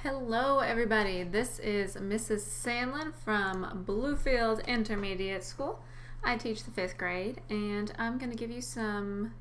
Hello everybody, this is Mrs. Sandlin from Bluefield Intermediate School. I teach the 5th grade and I'm going to give you some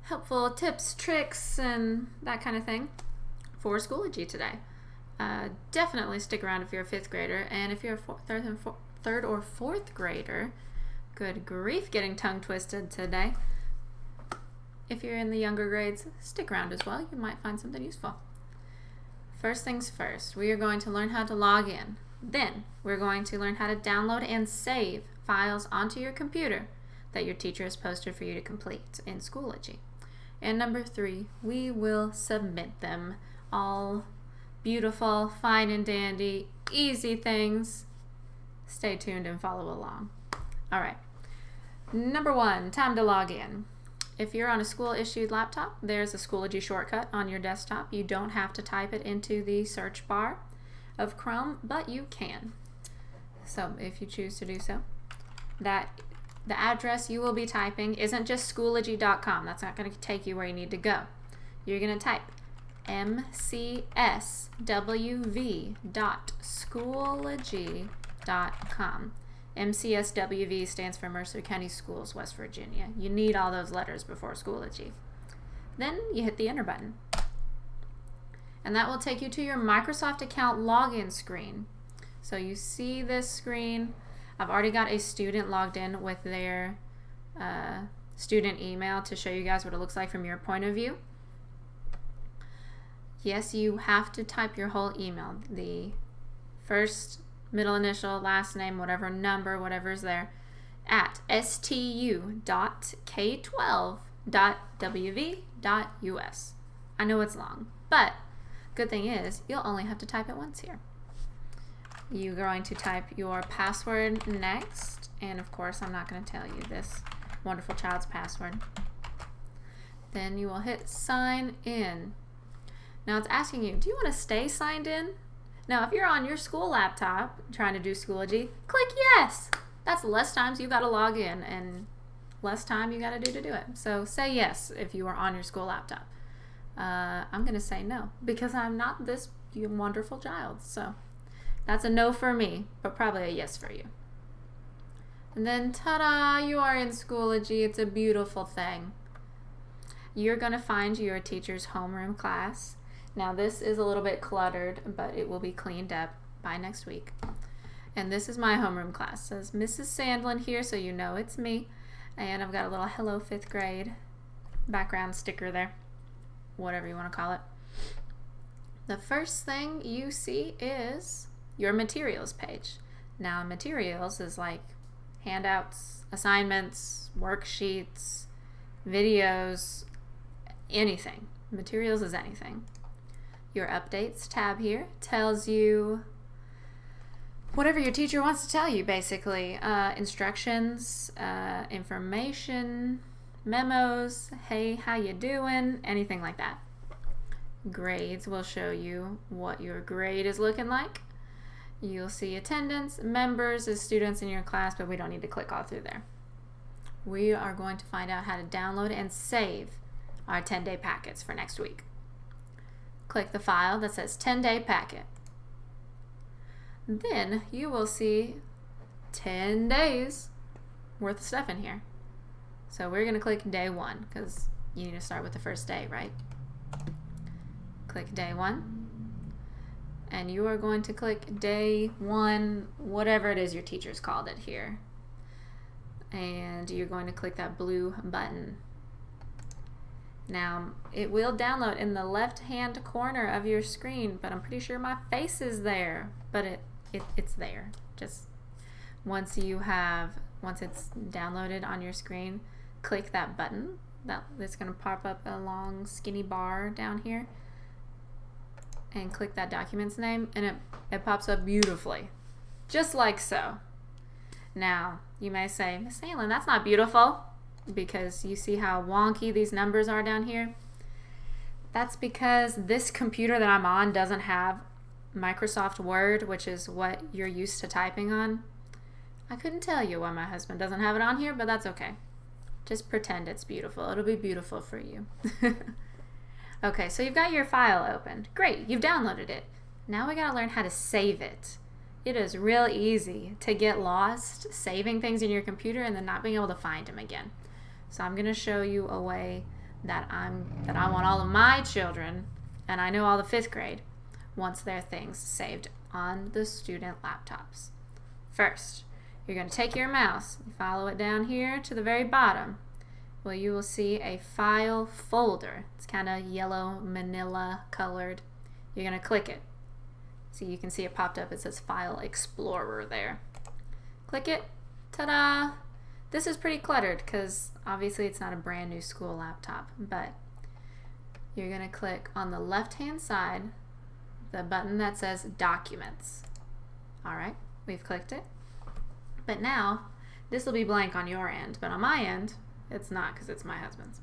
helpful tips, tricks, and that kind of thing for Schoology today. Definitely stick around if you're a 5th grader, and if you're a third or fourth grader, good grief, getting tongue twisted today. If you're in the younger grades, stick around as well. You might find something useful. First things first, we are going to learn how to log in. Then we're going to learn how to download and save files onto your computer that your teacher has posted for you to complete in Schoology. And number 3, we will submit them. All beautiful, fine and dandy, easy things. Stay tuned and follow along. All right. Number 1, time to log in. If you're on a school-issued laptop, there's a Schoology shortcut on your desktop. You don't have to type it into the search bar of Chrome, but you can. So if you choose to do so, the address you will be typing isn't just Schoology.com. That's not going to take you where you need to go. You're going to type mcswv.schoology.com. MCSWV stands for Mercer County Schools, West Virginia. You need all those letters before Schoology. Then you hit the enter button. And that will take you to your Microsoft account login screen. So you see this screen. I've already got a student logged in with their student email to show you guys what it looks like from your point of view. Yes, you have to type your whole email. The first, middle initial, last name, whatever number, whatever's there, at stu.k12.wv.us. I know it's long, but good thing is you'll only have to type it once here. You're going to type your password next, and of course I'm not going to tell you this wonderful child's password. Then you will hit sign in. Now it's asking you, do you want to stay signed in? Now, if you're on your school laptop trying to do Schoology, click yes. That's less times you got to log in and less time you got to do it. So say yes if you are on your school laptop. I'm going to say no because I'm not this wonderful child. So that's a no for me, but probably a yes for you. And then, ta-da, you are in Schoology. It's a beautiful thing. You're going to find your teacher's homeroom class. Now this is a little bit cluttered, but it will be cleaned up by next week. And this is my homeroom class. It says Mrs. Sandlin here, so you know it's me. And I've got a little hello 5th grade background sticker there, whatever you want to call it. The first thing you see is your materials page. Now materials is like handouts, assignments, worksheets, videos, anything. Materials is anything. Your updates tab here tells you whatever your teacher wants to tell you, basically. Instructions, information, memos, hey, how you doing, anything like that. Grades will show you what your grade is looking like. You'll see attendance, members as students in your class, but we don't need to click all through there. We are going to find out how to download and save our 10-day packets for next week. Click the file that says 10-day packet. Then you will see 10 days worth of stuff in here. So we're going to click day 1 because you need to start with the first day, right? Click day 1. And you are going to click day 1, whatever it is your teacher's called it here. And you're going to click that blue button. Now, it will download in the left-hand corner of your screen, but I'm pretty sure my face is there, but it's there. Just once it's downloaded on your screen, click that button. That's going to pop up a long skinny bar down here, and click that document's name, and it pops up beautifully, just like so. Now, you may say, Miss Sandlin, that's not beautiful, because you see how wonky these numbers are down here. That's because this computer that I'm on doesn't have Microsoft Word, which is what you're used to typing on. I couldn't tell you why my husband doesn't have it on here, but that's okay. Just pretend it's beautiful. It'll be beautiful for you. Okay, so you've got your file opened. Great, you've downloaded it. Now we gotta learn how to save it. It is real easy to get lost saving things in your computer and then not being able to find them again. So I'm gonna show you a way that I want all of my children, and I know all the 5th grade, wants their things saved on the student laptops. First, you're going to take your mouse, and follow it down here to the very bottom. Well, you will see a file folder. It's kind of yellow manila colored. You're going to click it. So you can see it popped up. It says File Explorer there. Click it. Ta-da! This is pretty cluttered because obviously it's not a brand new school laptop, but you're going to click on the left-hand side the button that says Documents. Alright, we've clicked it. But now, this will be blank on your end, but on my end, it's not because it's my husband's.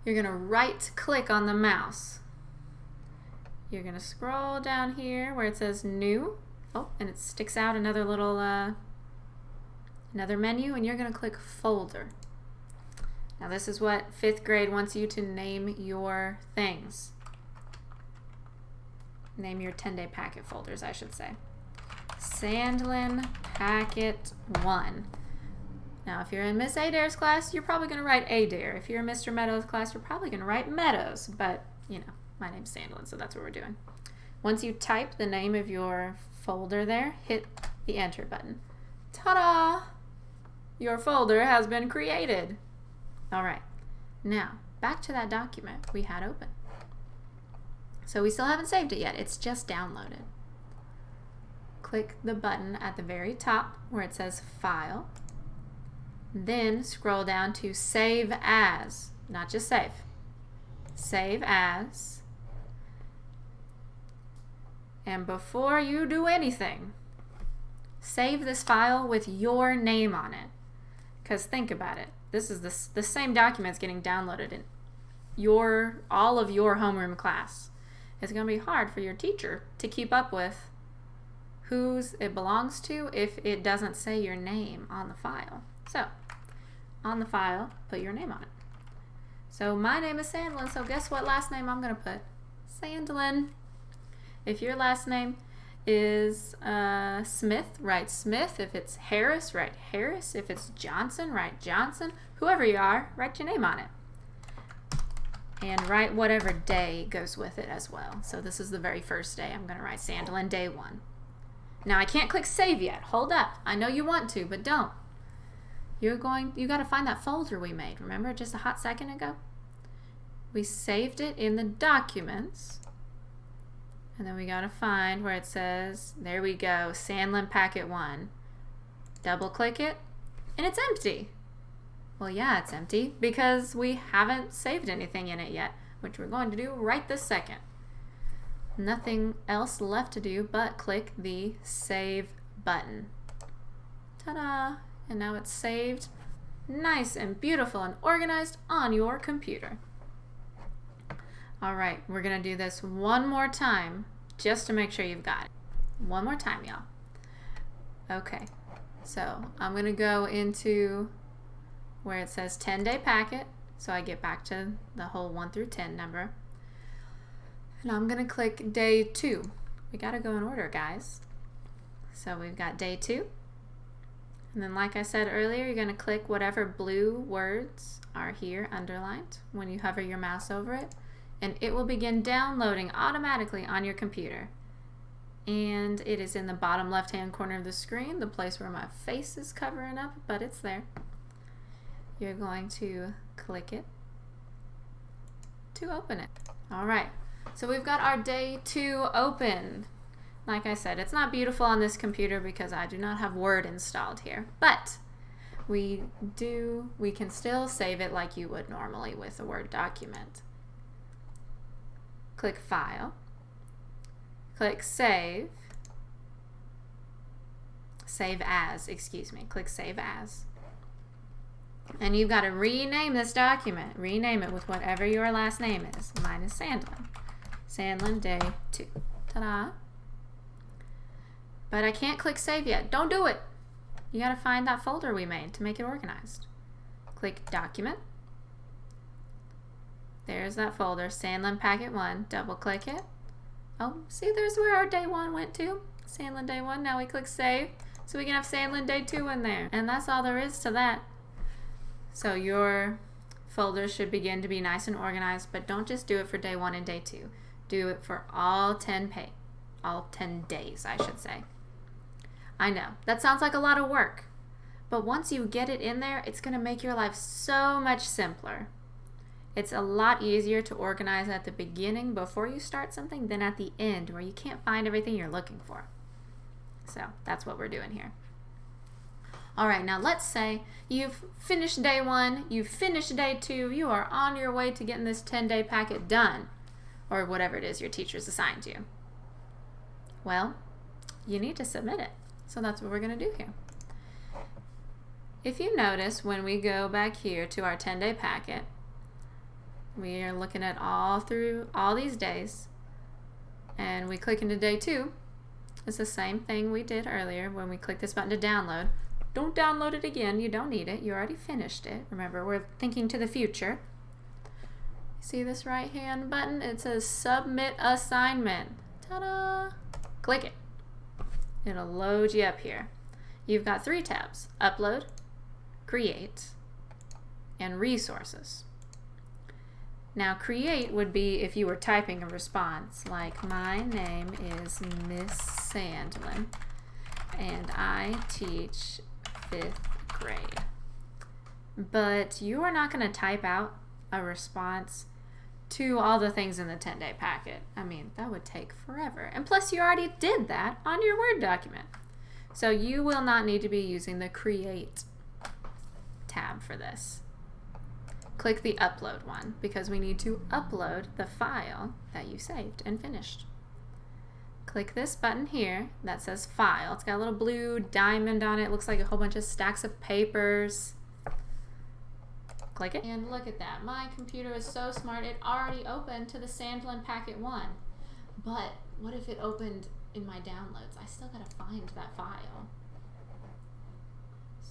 You're going to right-click on the mouse. You're going to scroll down here where it says New. Oh, and it sticks out another little, another menu, and you're going to click Folder. Now this is what 5th grade wants you to name your things. Name your 10-day packet folders, I should say. Sandlin Packet 1. Now, if you're in Miss Adair's class, you're probably going to write Adair. If you're in Mr. Meadows' class, you're probably going to write Meadows. But, you know, my name's Sandlin, so that's what we're doing. Once you type the name of your folder there, hit the Enter button. Ta-da! Your folder has been created. All right. Now, back to that document we had open. So we still haven't saved it yet. It's just downloaded. Click the button at the very top where it says File. Then scroll down to Save As. Not just save. Save As. And before you do anything, save this file with your name on it. Because think about it. This is the same document's getting downloaded in all of your homeroom class. It's going to be hard for your teacher to keep up with whose it belongs to if it doesn't say your name on the file. So, on the file, put your name on it. So my name is Sandlin, so guess what last name I'm going to put? Sandlin. If your last name is Smith, write Smith. If it's Harris, write Harris. If it's Johnson, write Johnson. Whoever you are, write your name on it. And write whatever day goes with it as well. So this is the very first day. I'm going to write Sandlin Day 1. Now I can't click Save yet. Hold up. I know you want to, but don't. You got to find that folder we made. Remember just a hot second ago? We saved it in the Documents. And then we got to find where it says, there we go, Sandlin Packet 1. Double click it, and it's empty. Well, yeah, it's empty because we haven't saved anything in it yet, which we're going to do right this second. Nothing else left to do but click the Save button. Ta-da! And now it's saved nice and beautiful and organized on your computer. All right, we're going to do this one more time just to make sure you've got it. One more time, y'all. Okay, so I'm going to go into where it says 10-day packet, so I get back to the whole 1 through 10 number. And I'm going to click day 2. We got to go in order, guys. So we've got day 2. And then like I said earlier, you're going to click whatever blue words are here underlined when you hover your mouse over it. And it will begin downloading automatically on your computer. And it is in the bottom left-hand corner of the screen, the place where my face is covering up, but it's there. You're going to click it to open it. All right, so we've got our day 2 open. Like I said, it's not beautiful on this computer because I do not have Word installed here, but we can still save it like you would normally with a Word document. Click File, click Save, Save As, excuse me, click Save As. And you've got to rename this document. Rename it with whatever your last name is. Mine is Sandlin. Sandlin Day 2. Ta-da! But I can't click Save yet. Don't do it! You got to find that folder we made to make it organized. Click Document. There's that folder, Sandlin Packet 1. Double click it. Oh, see, there's where our day 1 went to. Sandlin day 1. Now we click save so we can have Sandlin day 2 in there. And that's all there is to that. So your folders should begin to be nice and organized, but don't just do it for day 1 and day 2. Do it for all 10 days, I should say. I know, that sounds like a lot of work, but once you get it in there, it's going to make your life so much simpler. It's a lot easier to organize at the beginning before you start something than at the end where you can't find everything you're looking for. So that's what we're doing here. All right, now let's say you've finished day 1, you've finished day 2, you are on your way to getting this 10-day packet done, or whatever it is your teacher's assigned you. Well, you need to submit it. So that's what we're going to do here. If you notice, when we go back here to our 10-day packet, we are looking at all through all these days, and we click into day 2. It's the same thing we did earlier when we click this button to download. Don't download it again. You don't need it. You already finished it. Remember, we're thinking to the future. See this right-hand button? It says Submit Assignment. Ta-da! Click it. It'll load you up here. You've got 3 tabs: Upload, Create, and Resources. Now, create would be if you were typing a response, like, my name is Miss Sandlin, and I teach 5th grade. But you are not going to type out a response to all the things in the 10-day packet. I mean, that would take forever. And plus, you already did that on your Word document. So you will not need to be using the Create tab for this. Click the Upload one, because we need to upload the file that you saved and finished. Click this button here that says File. It's got a little blue diamond on it. It looks like a whole bunch of stacks of papers. Click it. And look at that. My computer is so smart. It already opened to the Sandlin Packet 1. But what if it opened in my downloads? I still gotta find that file.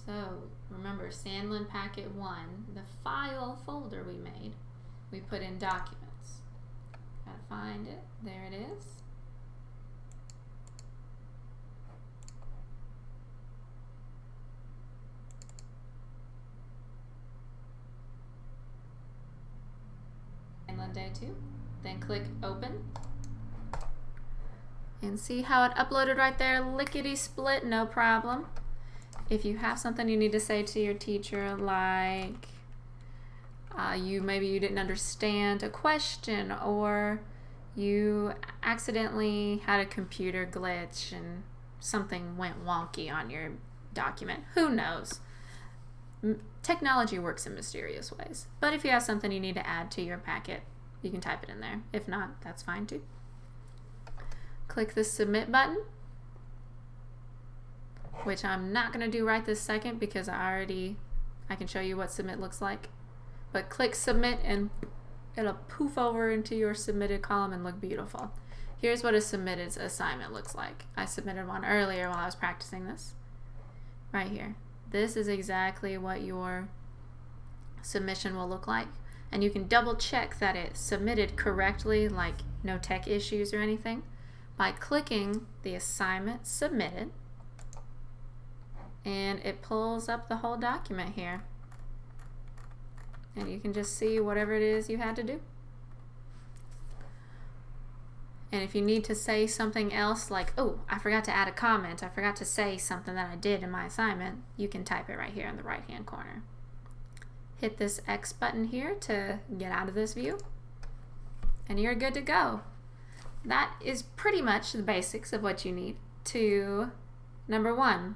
So remember, Sandlin Packet 1, the file folder we made, we put in Documents. Gotta find it. There it is. Sandlin Day 2. Then click Open. And see how it uploaded right there? Lickety split, no problem. If you have something you need to say to your teacher, like maybe you didn't understand a question, or you accidentally had a computer glitch and something went wonky on your document, who knows? Technology works in mysterious ways. But if you have something you need to add to your packet, you can type it in there. If not, that's fine too. Click the Submit button, which I'm not going to do right this second because I can show you what submit looks like. But click Submit and it'll poof over into your submitted column and look beautiful. Here's what a submitted assignment looks like. I submitted one earlier while I was practicing this. Right here. This is exactly what your submission will look like. And you can double check that it's submitted correctly, like no tech issues or anything, by clicking the assignment submitted. And it pulls up the whole document here. And you can just see whatever it is you had to do. And if you need to say something else, like, oh, I forgot to add a comment, I forgot to say something that I did in my assignment, you can type it right here in the right-hand corner. Hit this X button here to get out of this view, and you're good to go. That is pretty much the basics of what you need to, number 1,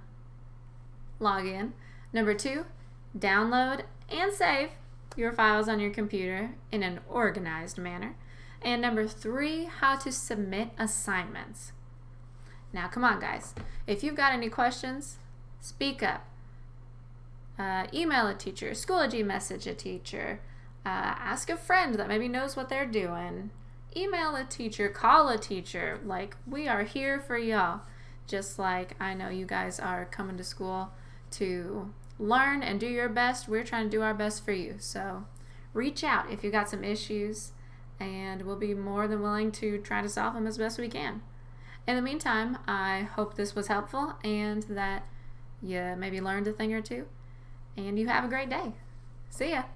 log in. Number 2, download and save your files on your computer in an organized manner. And number 3, how to submit assignments. Now, come on, guys. If you've got any questions, speak up. Email a teacher, Schoology message a teacher, ask a friend that maybe knows what they're doing. Email a teacher, call a teacher. Like, we are here for y'all. Just like I know you guys are coming to school to learn and do your best. We're trying to do our best for you. So reach out if you got some issues. and we'll be more than willing to try to solve them as best we can. In the meantime, I hope this was helpful and that you maybe learned a thing or two, and you have a great day. See ya!